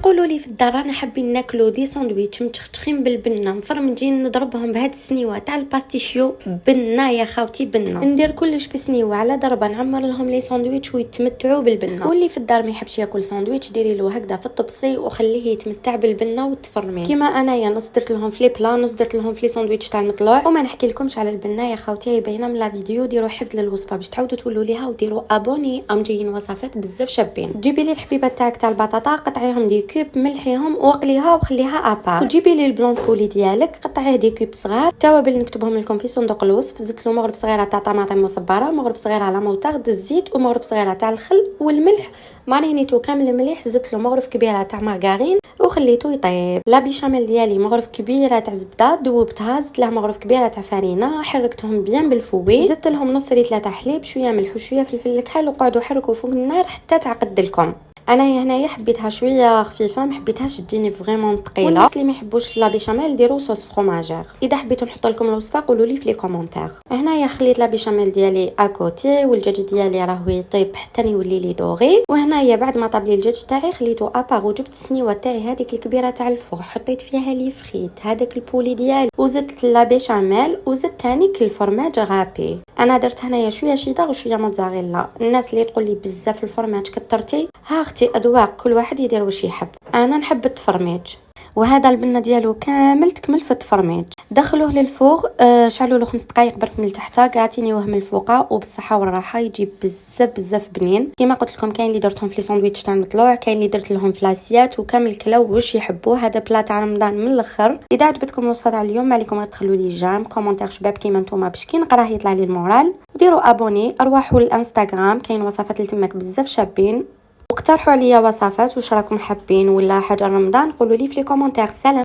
قولوا لي في الدار انا حابين ناكلو دي ساندويتش متختخين بالبنه مفرمجين نضربهم بهاد السنيوه تاع الباستيشيو بنه يا خاوتي بنه ندير كلش في سنيوه على ضربه نعمر لهم لي ساندويتش ويتمتعوا بالبنه. واللي في الدار ما يحبش ياكل ساندويتش ديري له هكذا في الطبسي وخليه يتمتع بالبنه والتفرمين كيما انايا نص درت لهم في لي بلا نص درت لهم في لي ساندويتش تاع المطلوع. وما نحكي لكمش على البنه يا خاوتي هي باينه من لا فيديو. ديروا حفظ للوصفه باش تعاودوا تولوا ليها وديروا ابوني ام جايين وصفات بزاف شابين. جيبي لي الحبيبه تاعك تاع البطاطا قطعيهم دي كوب ملحيهم وقليها وخليها ابار. وتجيبي لي البلون بولي ديالك قطعيه دي كوب صغار. التوابل نكتبهم لكم في صندوق الوصف. زدت له مغرف صغيره تاع طماطم مصبره مغرف صغيره على موطارد الزيت ومغرف صغيره تاع الخل والملح مارينيتو كامل مليح. زدت له مغرف كبيره تاع مارغرين وخليته يطيب. لا بيشاميل ديالي مغرف كبيره تاع زبده ذوبتها. زدت لها مغرف كبيره تاع فرينه حركتهم بيان بالفوي. زدت لهم نص لتر تاع حليب شويه ملح وشويه فلفل كحل وقعدوا حركوا فوق النار حتى تعقد لكم. انا هنايا حبيتها شويه خفيفه ما حبيتهاش تجيني فريمون ثقيله. والناس اللي ما يحبوش لا بيشاميل ديروا صوص فروماجير. اذا حبيتوا نحط لكم الوصفه قولوا لي في لي كومونتير. هنايا خليت لا بيشاميل ديالي اكوتي والدجاج ديالي راهو يطيب حتى يولي لي دوغي. وهنايا بعد ما طاب لي الدجاج تاعي خليته ابار وجبت السنيوه تاعي هذيك الكبيره تاع الفوق حطيت فيها لي فريت هذاك البولي ديالي وزدت لا بيشاميل وزدت ثاني الفرماج غابي. انا درت هنايا شويه شيدر وشويه موتزاريلا. الناس اللي تقول لي بزاف الفرماج كثرتي ها اختي اذواق كل واحد يدير واش يحب. انا نحب التفرميج وهذا البنه ديالو كامل تكمل في التفرميج. دخلوه للفوغ شعلوا له 5 دقائق برك من التحت كراتينيوه من الفوق وبالصحه والراحه يجي بزاف بنين. كما قلت لكم كاين اللي درتهم في لي ساندويتش تاع المطلوع كاين اللي درت لهم في لاسيات وكامل كلاو واش يحبوا. هذا بلا تاع رمضان من الاخر. اذا عجبتكم الوصفه تاع اليوم ما عليكم غير تخلوا لي جيم كومونتير شباب كيما نتوما باش كي نقراه يطلع لي المورال. وديروا ابوني اروحوا للانستغرام كاين وصفات اللي تماك بزاف شابين. واقترحوا عليا وصفات واش راكم حابين ولا حاجه رمضان قولوا لي في لي كومونتير. سلام.